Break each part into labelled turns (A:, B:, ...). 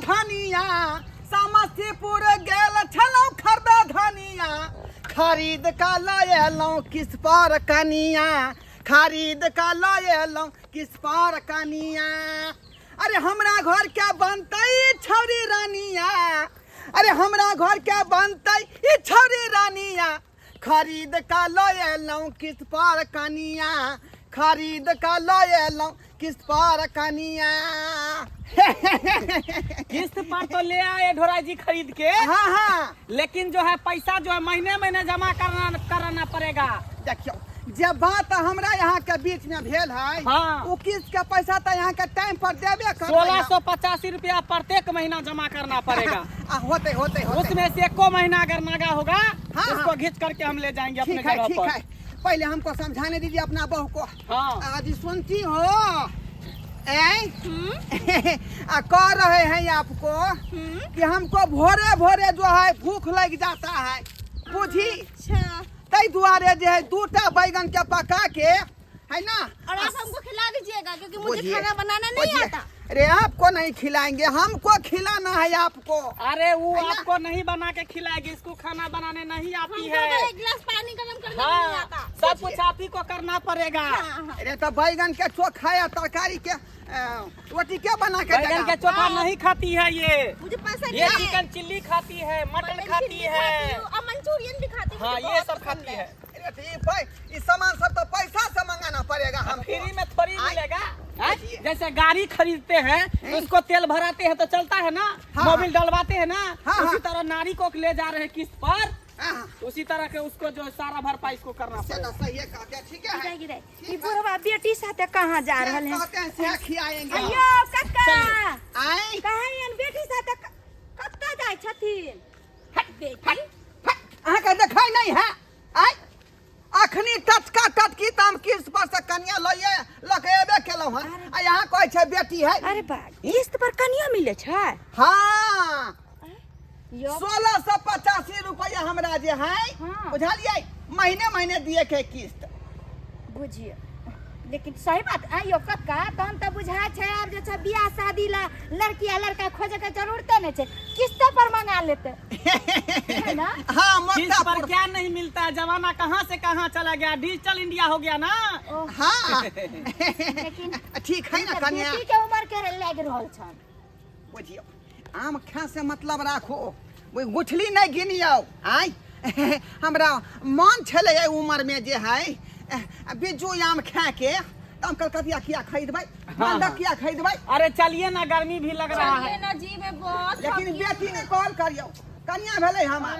A: धनिया समस्तीपुर गेल छलौ खरबे धनिया खरीद का लायलौ किस पर कनिया खरीद का लायलौ किस पर कनिया। अरे हमरा घर क्या बनतै छौरी रानिया अरे हमरा घर क्या बनतै ई छौरी रानिया खरीद का लायलौ किस पर कनिया खरीद का लायलौ किस पर कनिया।
B: किस्त पर तो ले आए ढोरा जी खरीद के।
A: हाँ हाँ
B: लेकिन जो है पैसा जो है महीने महीने जमा कराना पड़ेगा।
A: देखियो जब बात हमरा यहाँ के बीच में भेल है
B: हाँ।
A: वो किस्त के पैसा तो यहाँ के टाइम पर देबे कर
B: 1685 रुपया प्रत्येक महीना जमा करना पड़ेगा।
A: होते होते होते
B: उसमें से एको महीना अगर नागा होगा
A: हाँ,
B: उसको
A: हाँ।
B: घींच करके हम ले जाएंगे अपने
A: ठीक है
B: जगह
A: ठीक
B: पर।
A: है पहले हमको समझाने दीजिए अपना बहू को।
B: हाँ।
A: आज सुनती हो कह रहे हैं आपको कि हमको भोरे भोरे जो है भूख लग जाता है बुझी तई दुआरे जो है 2टा बैगन के पका के है ना
C: और आप हमको खिला दीजिएगा क्योंकि मुझे खाना बनाना नहीं आता।
A: अरे आपको नहीं खिलाएंगे हमको खिलाना है आपको।
B: अरे वो आपको नहीं बना के खिलाएगी इसको खाना बनाने नहीं आती है।
C: एक गिलास पानी गरम करना नहीं
B: हाँ,
C: आता।
B: सब कुछ आप ही को करना पड़ेगा।
A: अरे तो बैगन के चोखा या तरकारी के रोटी क्या बना के
B: बैगन के चोखा नहीं खाती है ये
C: मुझे पैसा
B: ये चिकन चिल्ली खाती है मटन खाती है
C: और मंचूरियन भी खाती
B: हाँ ये सब खाती है।
A: इस सामान सब तो पैसा से मंगाना पड़ेगा हम
B: फ्री में थोड़ी मिलेगा। जैसे गाड़ी खरीदते हैं तो उसको तेल भराते हैं तो चलता है ना मोबिल डलवाते हैं ना उसी तरह नारी को ले जा रहे हैं किस्त पर उसी तरह के उसको जो सारा भरपाई इसको करना पड़ेगा।
A: सही है कहते हैं ठीक है
C: ये बुढ़वा बेटी साथे कहाँ जा रहल है?
A: कहते हैं खिलाएंगे
C: अयो कक्का
A: आए
C: कहाँ यन बेटी साथे कक्का जाय छथिन? बेटी
A: अहाँ का देखाई नहीं है आए अखनी टटका टटकी तम किस्त पर से कन्या लइए लकेबे केलौ हन आ यहाँ कहै छै बेटी है।
C: अरे बा किस्त पर कनिया मिले छै?
A: हाँ
C: यो
A: 1685 रुपया हमरा जे है
C: हाँ।
A: बुझलिए महीने महीने दिए के किस्त
C: बुझिए लेकिन सही बात है यो कक्का तहन तो बुझाय छै अब जे छै बियाह शादी ला लड़की या लड़का खोजे के जरूरत नहीं छै किस्त पर मंगा लेते है ना।
A: हाँ
B: किस्त
A: मोटा
B: पर क्या नहीं मिलता है जमाना कहाँ से कहाँ चला गया डिजिटल इंडिया हो गया ना।
A: हाँ
C: लेकिन
A: ठीक है ना कन्या
C: बेटी के उम्र के लाग रहल छन
A: बुझियो आम खा से मतलब राखो वो गुठली नहीं गिनियो आय हमरा मन छले उम्र में जे है बिज्जू आम खा के हम कलकतिया किया खरीदबै बंधक किया खरीदबै।
B: अरे चलिए ना गर्मी भी लग रहा है
C: ना जी में बहुत
A: लेकिन बेटी ने कॉल करियो कन्या भेले हमार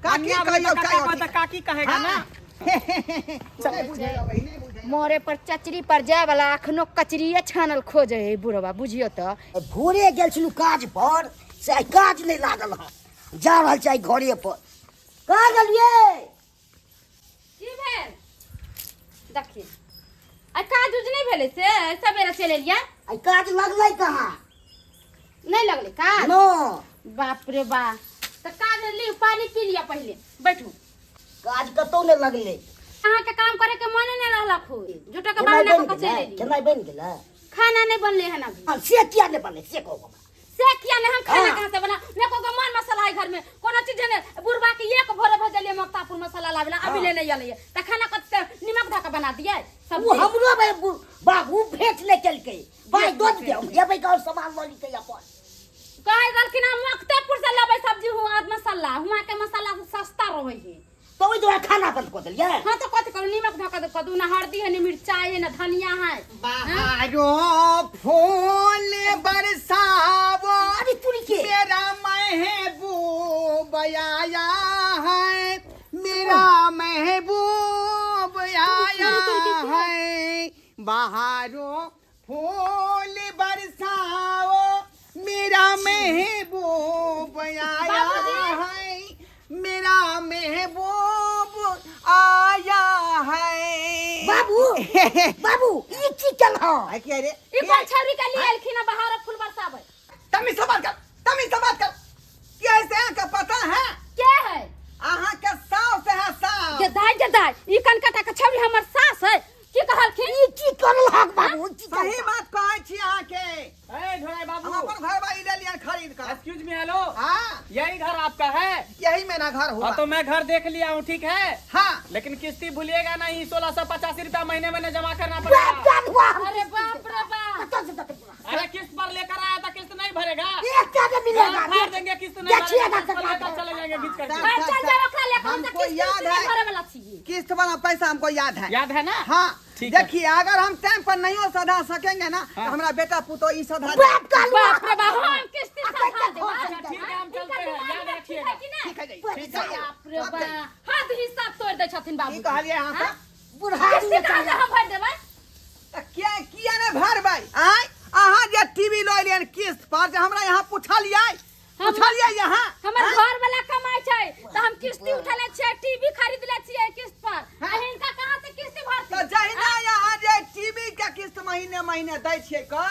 A: काकी
B: कन्या
A: कहियो
B: तो काकी कहेगा ना।
C: मोरे पर चचरी पर जाय वाला अखनो कचरिए छानल खोजे है बुढ़वा बुझियो तो।
D: भोरे गेल छलू काज पर से काज नहीं लागल ह जा रहल छै घरे पर कहाँ गेलिए
C: की भेल देखिए आ काज उज नहीं भेले से सवेरे चले लिया
D: आई काज लगलै कहाँ
C: नहीं लगले काज
D: नो
C: बाप रे बा तो काज ली पानी पी लिया पहले बैठू
D: काज कतौ नहीं लगलै
C: अहाँ के काम करे के मन नहीं रहला खु झूठा के बहाना को चले ली
D: केना बन गेलै
C: खाना नहीं बनले है ना अभी
D: से किया नहीं बनले से कहो
C: से किया नहीं हम खाना कहां से बना मैं को मन मसाला है घर में कोनो चीज ने बुढ़वा के एक भोरे भेजलिए मक्तापुर मसाला लावेला अभी ले नहीं आले त खाना को नमक ढका बना दिए सब
D: वो हमरो बाबू भेट ले चल के भाई दूध दे जेबै और सामान ल ली अपन
C: कहे गलखिन हम मक्तापुर से लेबै सब्जी हुआ मसाला हुआ के मसाला सस्ता रहै है
D: तो ओइ दो खाना बंद कर दिलिए।
C: हां तो कथि करू नमक ढका दे कदू ना हल्दी है ना मिर्चाई है ना धनिया है
A: बाहरो फूल बरसावो
D: अरे तुरी के
A: मेरा महबूब आया है मेरा महबूब आया है बाहरो फूल बरसाओ मेरा महबूब आया है मेरा महबूब आया है।
D: बाबू बाबू ई की चल ह
A: है क्या रे
C: ई कोन छौरी के लिए अलखिन बाहर फूल बरसावे
A: तमी सवाल कर कैसे का पता है
C: के है
A: आहा के सास है सास
C: जदाई ई कनकटा के छौरी हमर सास है की कहलखिन
D: ई की करल हक बाबू
A: सही बात कहै छी आहा के
B: ए ढोराई बाबू
A: हम अपन घर बाई ले लिया खरीद कर
B: लक्ष्मी हेलो,
A: हाँ
B: यही घर आपका है?
A: यही मेरा घर हुआ।
B: हाँ तो मैं घर देख लिया हूँ, ठीक है,
A: हाँ
B: लेकिन किस्ती भूलिएगा नहीं, 1685 रुपया महीने में जमा करना पड़ेगा।
C: अरे बाप रे बाप।
B: अरे किस्त पर लेकर आया था, किस्त नहीं भरेगा,
D: मिलेगा
B: भर देंगे, किस्त नहीं
D: देखिएगा
B: भरेगा,
D: तो
B: लेकर चले जाएंगे बीच करके।
C: भाई चल जा रखा ले कौन सा
A: हमको
C: किस्त
A: याद
C: नहीं
A: है।
C: भरे वाला चाहिए।
A: किस्त वाला पैसा हमको याद है।
B: याद है ना?
A: हाँ
B: ठीक है।
A: देखिए, अगर हम टाइम पर नहीं हो सधा सकेंगे ना तो
B: हाँ।
A: हमारा बेटा पुतो ई सधा
C: बाप रे बाप, हम किस्त सधा दे।
B: ठीक है, हम चलते हैं, याद रखिएगा।
A: ठीक है जी, ठीक है।
C: बाप रे बाप, हाथ हिसाब तोड़ दे छथिन
A: की
C: बाबू।
A: कहलिए यहाँ पे
D: बुढ़ारी
C: किस्त
D: में
C: कहाँ से हम भर देबै?
A: तो क्या किया ने भर भाई आय अहाँ जे टीवी लो लियन किस्त पर जे हमरा यहाँ पूछलिए यहाँ
C: हमर घर वाला कमाई छै त हम किस्ती उठले छियै, टीवी खरीद ले छियै किस्त पर।
A: हाँ।
C: आ हिनका कहाँ से किस्ती भरती?
A: तो जहिना यहाँ जे टीवी के किस्त महीने महीने दै छियै का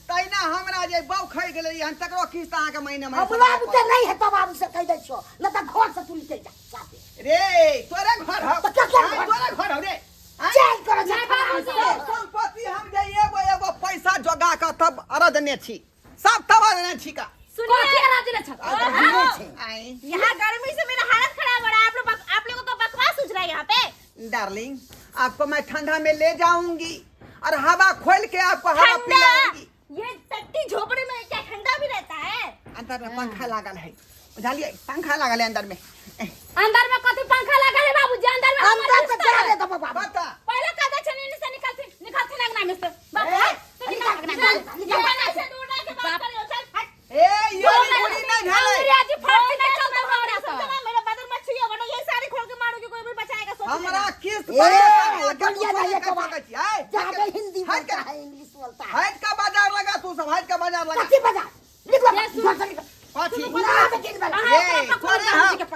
A: तहिना हमरा जे बौ खै गेलै हन तकरो किस्त अहाँ के महीने महीने
D: बाबू तो नहीं है तो बाबू से कह दे छो न तो घर से तू निकल जा साथे
A: रे तोरे घर हो
D: तो क्या
A: आय,
D: घर?
A: तोरे घर हो रे आय,
D: चल करो जा
C: नहीं बाबू जी।
A: सब संपत्ति हम जे एगो एगो पैसा जोगा के तब अरद ने छी, सब तब अरद ने छी का
C: सुनिए राजी छ।
A: आय
C: यहाँ गर्मी से मेरा हालत खराब हो रहा है। आप लोगों को बकवास सूझ रहा है यहाँ पे।
A: डार्लिंग, आपको मैं ठंडा में ले जाऊंगी और हवा खोल के आपको हवा
C: ठंडा,
A: पिलाऊंगी।
C: ये टट्टी झोपड़ी में क्या ठंडा भी रहता है?
A: अंदर में पंखा लागल है, बुझलिए, पंखा लागल है अंदर में।
C: अंदर में कथी पंखा लगा है बाबूजी? अंदर में
D: अंदर
C: हमारे
D: से
C: बिस्तर
D: जा
C: है।
D: रे तो बाबू
A: बता
C: पहले कदा छनी से निकलती लगना में से बाबू
A: ए,
C: तू निकल लगना से दूर रह के बात करियो। चल हट।
A: ए ये पूरी नहीं झाले
C: अंग्रेजी फाड़ती नहीं चलता हमरा से। मेरा बदर मत छुइयो, वरना ये साड़ी खोल के मारोगे, कोई भी बचाएगा सोच
A: हमरा किस्त
D: ए, बढ़िया नहीं है कबा। ज्यादा हिंदी बोलता है, इंग्लिश बोलता है।
A: हाइट का बाजार लगा तू सब, हाइट का बाजार लगा
D: कच्ची बजा निकलो
C: ये सुन।
D: घर से निकलो
A: पाछी
D: ना बेटी बजा
A: ए तोरे हां
C: निकल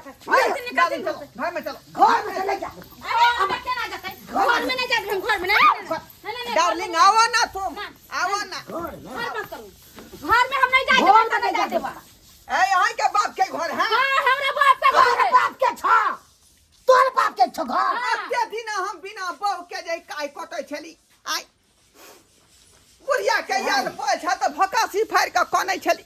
A: घर में चलो
D: घर में चले जा
C: अब क्या ना जाते घर में नहीं जाते हम, घर में नहीं।
A: डार्लिंग आओ ना तुम, आओ ना।
D: घर में
C: घर मत करो, घर में हम नहीं जाते,
D: घर में नहीं
C: जाते।
D: जाते।
A: ए यहाँ के बाप के घर है
C: हां हमरा बाप का घर
D: तोर
C: है।
D: बाप के छ तोर बाप के छ घर
A: अत्ते दिन हम बिना बहू के जे काय कटै छली आय बुढ़िया के याद पड़ै छ त भकासी फाड़ के कनै छली।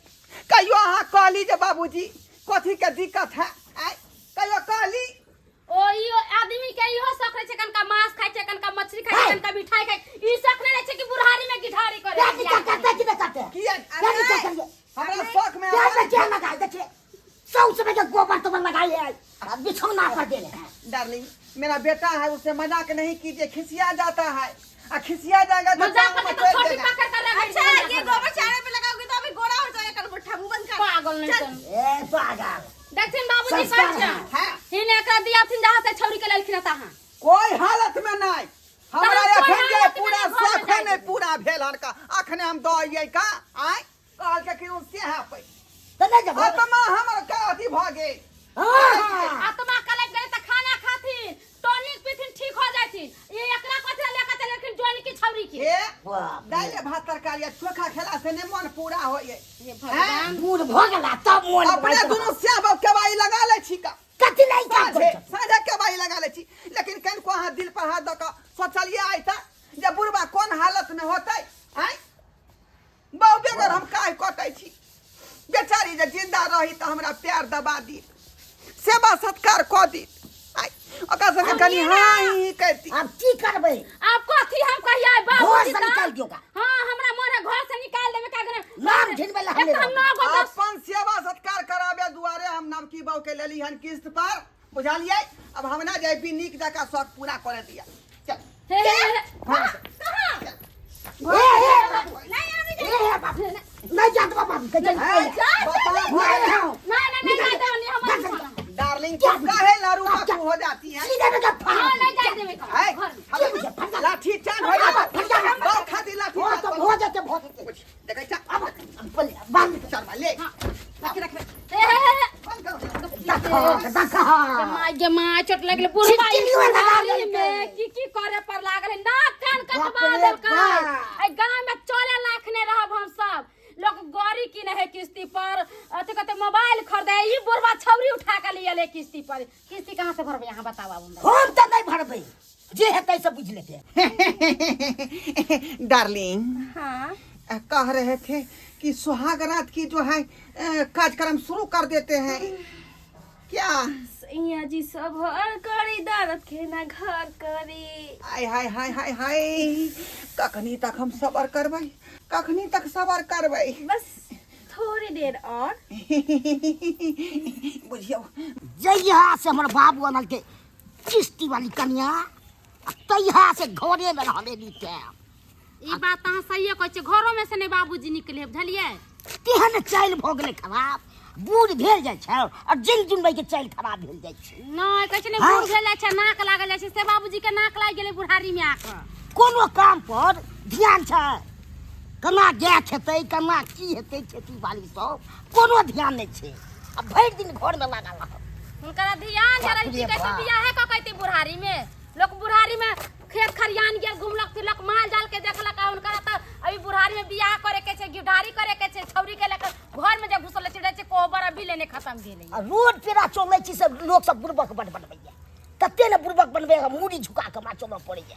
A: कहियो अहाँ कहली जे बाबूजी कथी के दिक्कत है आय कहियो कहली
C: ओ ई आदमी के इहो शौक रहे छै, कनका मांस खाय छै, कनका मछली खाय छै, कनका मिठाई खाय छै। ई शौक नहीं रहे छै कि बुढ़ारी में गिठारी करे।
D: क्या क्या करते कि नहीं करते
A: किया
D: क्या नहीं करेंगे
A: हमरा शौक में
D: क्या में क्या लगाए देखिए सौ से में गोबर तो लगाए है बिछौना पर दे रहे हैं।
A: डार्लिंग, मेरा बेटा है, उससे मजाक नहीं कीजिए, खिसिया जाता है। खिसिया जाएगा तो
C: मजाक
A: काम
C: करके
A: में
C: तो
A: चल
C: छोटी
A: जाएगा।
C: पकड़ कर रख। अच्छा ये गोबर चारे पे लगाओगे तो अभी गोरा हो जाएगा, कल मुट्ठा मुंह बंद कर। पागल नहीं सन।
D: ए पागल
C: देखथिन बाबूजी
D: संस्कार
C: कहै
D: है।
C: छै
A: है
C: हिने एकरा दिया थिन जहां से छौरी के लेलखिन ता हां।
A: कोई हालत में नहीं हमरा
C: कोई
A: एखन
C: हालत
A: जे
C: में
A: पूरा
C: नहीं, घर में
A: शौक है
C: जाइए।
A: नहीं पूरा भेल हन का अखने हम दइए का आय कहल के कि उससे है पे
D: तो नहीं जब
A: आत्मा हमर का अथी भ गेल।
D: हां
C: आत्मा कलट गए त खाना खाथिन, टॉनिक पीथिन, ठीक हो जाथिन। ये एकरा कथि लेके चलेलखिन जोनी की छौरी की।
A: ए
D: बाप
A: दाइले भात तरकारी आ चोखा खेला से ने मन पूरा होइए।
C: ये भगवान
D: बूढ़ भगला तब मोन
A: अपने दुनु श्याम केवाई लगा ले छी का
D: कति नहीं काम
A: साझे
D: करते
A: साझे केवाई लगा ले छी, लेकिन कन को हाथ दिल पर हाथ द के सोचलिए आई था जे बुढ़बा कोन हालत में होतै आय बहु बेगर हम काहे कटै छी। बेचारी जे जिंदा रही त हमरा प्यार दबा दी, सेवा सत्कार क दी, आय ओकरा संगे कनी हां कहती।
D: अब की करबे
C: आप कथि हम कहिया
D: घर
C: बाबूजी
D: से निकाल दियोगा
C: हां हमरा मन है घर से निकाल देबे का करे।
D: नाम झिनबे ला हमें
C: हम ना गो
A: अपन सेवा सत्कार कराबे दुआरे हम नमकी बाऊ के लेली हन किस्त पर, बुझलिए। अब हमरा जे भी नीक जका शौक पूरा करे दिया। चल
C: हे
A: हाँ।
C: कहां
D: ए
C: नहीं आने दे।
D: ए बाप नहीं जात बाप के चल
A: है, बाबा भाई।
C: नहीं जाते नहीं हम।
A: डार्लिंग क्या काहे लारू का हो जाती है
D: सीधे में का
C: हां नहीं जाते देबे का
A: है
C: घर में।
A: लाठी चांद हो जाता बाऊ खाती लाठी
D: हो तो हो जाते
A: देखै छ
D: अब बांध
A: शर्मा ले
C: रख रख
A: बंद करो।
C: जमा चोट लगले बुढ़वा
D: चिपचिलियो लगा
C: में
D: लेलकै।
C: की करे पर लागल है ना कान
D: बाप
C: कटवा
D: रे
C: देलकै।
D: बाप।
C: ए गांव में चले लाख ने रहब हम सब लोग गाड़ी किने है किस्ती पर, अथी कहते मोबाइल खरीदे। ई बुढ़वा छौरी उठा के लिए ले किस्ती पर। किस्ती कहां से भरबे यहां बताओ अब हमरा।
D: हम तो नहीं भरबे जे है कैसे बुझ लेते
A: डार्लिंग,
C: हां
A: कह रहे थे कि सुहाग रात की जो है कार्यक्रम शुरू कर देते हैं क्या?
E: सैया जी सब हर करी दर्द के ना घर करी।
A: हाय हाय हाय हाय हाय, कखनी तक हम सबर करबै, कखनी तक सबर करबै?
E: बस थोड़ी देर और।
A: बुझियो
D: जहिया से हमर बाबू अनल के चिश्ती वाली कन्या तहिया से घरे में रहले नीचे।
F: ई बात अहाँ सही कहै छी, घरो में से ने बाबूजी निकले बुझलियै?
D: केहन चाइल भ गेलै खराब, बूढ़ भेल जाइ छै और जिन जुनबै के चाइल खराब भेल जाइ छै।
F: नहीं कहै छै ने बूढ़ भेल छै, नाक लागल जाइ छै, से बाबूजी के नाक लाग गेलै बुढ़ारी में आके।
D: कोनो काम पर ध्यान छै, केना गाय खेतै, केना की हेतै, खेती बाड़ी सब कोनो ध्यान नहीं छै। अब भरि दिन घर में लागल रह।
F: हुनका ध्यान जरा
D: बाप रे
F: की कहै छै
D: बाप।
F: बियाह क कहते बुढ़ारी में। लोग बुढ़ारी में खेत खरियान गेल, घुमलक फिरलक, माल जाल के देखलक। हुनका त अभी बुढ़ारी में बियाह करे के छै, गिरधारी करे के छै, छौरी के लेकर घर में जे घुसल छै छै कोबर अभी लेने खत्म भेलै।
D: आ रोड पेरा चलै छी सब लोग सब बुड़बक बनबैया, कते ने बुड़बक बनबैया, मुड़ी झुका के हमरा चलऽ पड़ैया।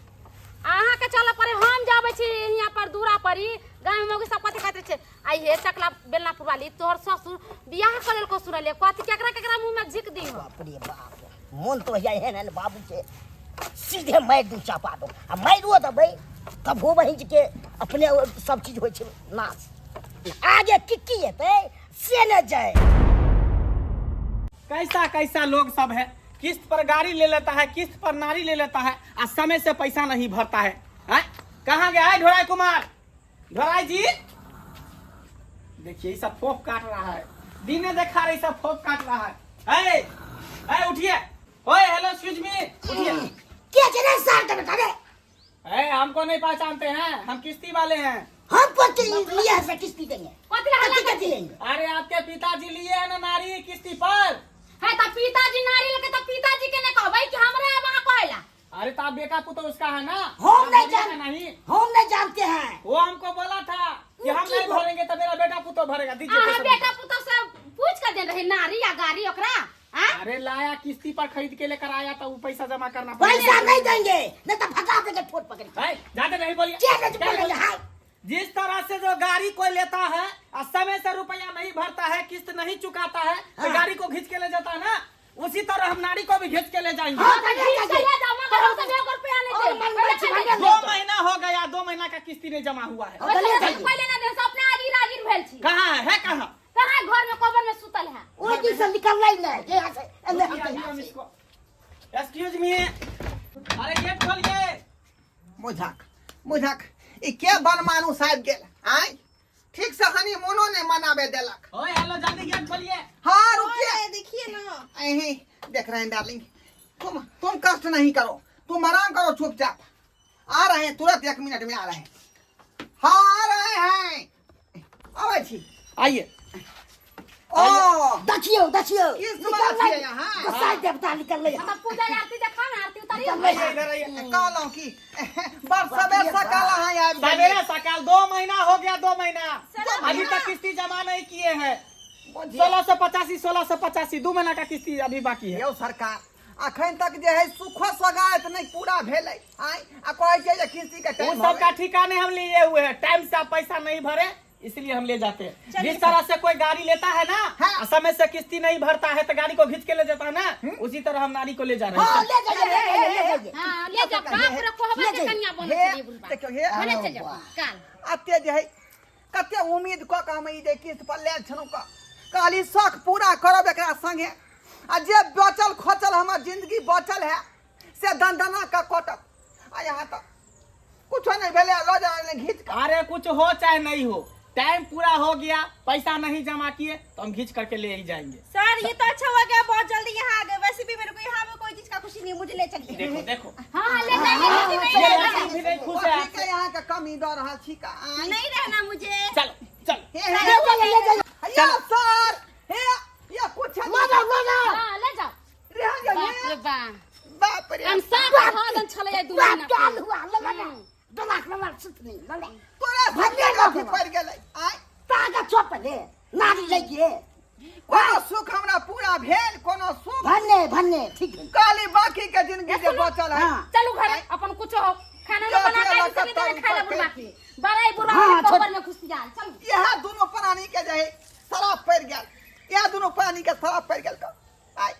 F: अहाँ के चलऽ पड़े, हम जाबै छी यहाँ पर दूरा परी गांव में सब कथि कहते छै आई हे चकला बेलनापुर वाली तोहर ससुर बियाह करल को सुनले कथि केकरा केकरा मुंह में झिक दी।
D: बाप रे बाप, मन तो है एहन बाबू के सीधे मार दू चापा दो। आ मारो दबै तब हो बहिन के अपने सब चीज होइ छै नाश। आगे की हेतै से न जाए।
B: कैसा कैसा लोग सब है, किस्त पर गाड़ी ले लेता है, किस्त पर नारी ले लेता है, और समय से पैसा नहीं भरता है। कहाँ गया है ढोराई कुमार? ढोराई जी देखिए सब फोक काट रहा है, दिन में देखा रही सब फोक काट रहा है। उठिए, ओए हेलो एक्सक्यूज मी, उठिए।
D: क्या चले साल का बेटा रे?
B: हमको नहीं पहचानते हैं, हम किस्ती वाले हैं।
D: हम पर के लिए से किस्ती देंगे।
F: कथि हल्ला
D: कथी देंगे?
B: अरे आपके पिताजी लिए है ना नारी किस्ती पर।
F: है त पिताजी नारी लगे त पिताजी के ने कहबै कि हमरा वहां कहला।
B: अरे तो आप बेटा पुतो उसका है ना?
D: हम नहीं
B: भरिएगा
D: जान
B: नहीं।
D: हम नहीं जानते हैं।
B: वो हमको बोला था कि हम नहीं भरेंगे तो मेरा बेटा पुतो भरेगा। दीजिए
F: अहाँ
B: पैसा।
F: बेटा पुतो से पूछ कर दे रहे नारी या गाड़ी ओकरा। हां
B: अरे लाया किस्ती पर खरीद के लेकर आया तो वो पैसा जमा करना पड़ेगा।
D: पैसा नहीं देंगे नहीं तो फटा देंगे ठोट पकड़ के।
B: जाते नहीं बोलिए।
D: क्या नहीं बोलेंगे? हाय
B: जिस तरह से जो गाड़ी कोई लेता है और समय से रुपया नहीं भरता है, किस्त नहीं चुकाता है, तो गाड़ी को खींच के ले जाता है ना, उसी तरह हम नारी को भी खींच के ले जाएंगे।
D: हाँ,
F: चले जाओ मगर हम सब 1 रुपया नहीं
D: और मन में छिपा
B: 2 महीना हो गया, 2 महीना का किस्ती नहीं जमा हुआ है।
F: पहले ना दे अपने आजी राजीर भेल छी।
B: कहाँ है कहाँ?
F: कहां घर में कोबर में सुतल है।
D: वो दिन से निकल नहीं है यहाँ से अंदर हम
B: इसको एक्सक्यूज मी, अरे गेट खोलिए।
A: मुझाक मुझाक ई के बनमानू साहब गेल आय ठीक से हनी मोनो ने मनाबे देलक।
B: ओए हेलो जल्दी गेट खोलिए।
A: हाँ रुकिए,
E: देखिए ना,
A: यही देख रहे हैं डार्लिंग, तुम कष्ट नहीं करो, तुम आराम करो चुपचाप। आ रहे हैं तुरंत 1 मिनट में आ रहे हैं। हाँ आ रहे हैं, आवे छी।
B: आइए।
A: ओ
D: दचियो
A: किस बात से यहाँ?
D: गोसाई देवता निकल ले।
F: तब पूजा आरती देखा ना, आरती उतारी।
A: आइए इधर आइए, कहलो कि बरस सवेर सकाल है आबि गेलिए।
B: सवेरे सकाल 2 महीना हो गया, 2 महीना अभी तक किस्ती जमा नहीं किए हैं। 1685 2 महीना का किस्ती अभी बाकी है।
A: यौ सरकार अखन तक जे है सुखो सगायत नहीं पूरा भेलै आय आ कहै छै जे किस्ती के
B: उन
A: टाइम
B: सब का ठिकाने हम लिए हुए हैं, टाइम से आप पैसा नहीं भरे इसलिए हम ले जाते हैं। जिस तरह से कोई गाड़ी लेता है ना,
A: हाँ।
B: समय से किस्ती नहीं भरता है तो गाड़ी को खींच के ले जाता है ना, उसी तरह हम नारी को ले जा रहे
D: हाँ
B: हैं।
D: ले जाइए।
F: हां ले जा बाप रे कोहबा के कन्या बन
A: हे
F: छी बुलबा।
A: देखियो हे
F: भने चल जाओ काल।
A: अते जे है कते उम्मीद क के हम ई जे किस्त पर ले छनु का कहली शौक पूरा करब एकरा संगे आ जे बचल खोचल हमर जिंदगी बचल है से दंदना का कटब आ यहाँ तक कुछ नहीं भेले लो जा घीच के।
B: अरे कुछ हो चाहे नहीं हो, टाइम पूरा हो गया, पैसा नहीं जमा किए तो हम खींच करके ले ही जाएंगे।
E: सर ये तो अच्छा हो गया, बहुत जल्दी यहाँ आ गए। वैसे भी मेरे को यहाँ में कोई चीज का खुशी नहीं, मुझे ले चलिए।
B: देखो देखो
F: हां ले जाएंगे
B: ये लड़की भी नहीं खुश है।
A: ठीक है यहाँ का कमी दो रहा ठीक है।
E: नहीं रहना मुझे।
B: चलो चलो
A: या सर हे या कुछ
D: ले जाओ।
F: हां ले जाओ।
A: रह
F: बाप रे
A: गए
F: बाप
A: बाप रे
F: हम सब भागन चले जाए 2 महीना।
D: क्या हुआ? लगा दलाक सुतनी लगा
A: तोरा भन्ने काफी पड़ गेलै आय
D: तागा चोपले नारी लगे
A: कोनो सुख हमरा पूरा भेल, कोनो सुख
D: भन्ने ठीक है।
A: काली बाकी के जिंदगी जे बचल है
D: हाँ।
F: चलू घर अपन कुछ हो खाना ना बना के सब इधर खा ले बुढ़ा के। बड़ाई बुढ़ा
D: हाँ,
F: कोबर में खुशी
A: दोनों प्राणी के जे शराब पड़ गया, यह दोनों प्राणी के शराब पड़ गया। आय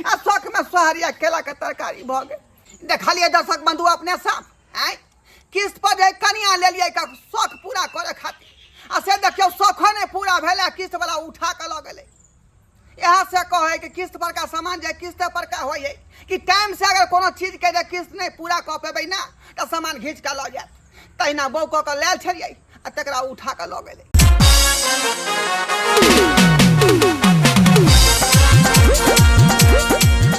A: आ शौक में सोहरिया केला के तरकारी भ गए। देखलिए दर्शक बंधु अपने साथ आय किस्त पर जे कनिया ले लिए का शौक पूरा करे खातिर, आ से देखियो शौखो ने पूरा भेले, किस्त वाला उठा के ल गेले। यहाँ से कहे कि किस्त पर का सामान जे किस्त पर का हो कि टाइम से अगर कोनो चीज के जे किस्त नहीं पूरा कऽ पेबै ना तो सामान घींच के ल जात। तहिना बौ कऽ के लेल छलिए आ तकरा उठा के ल गेले।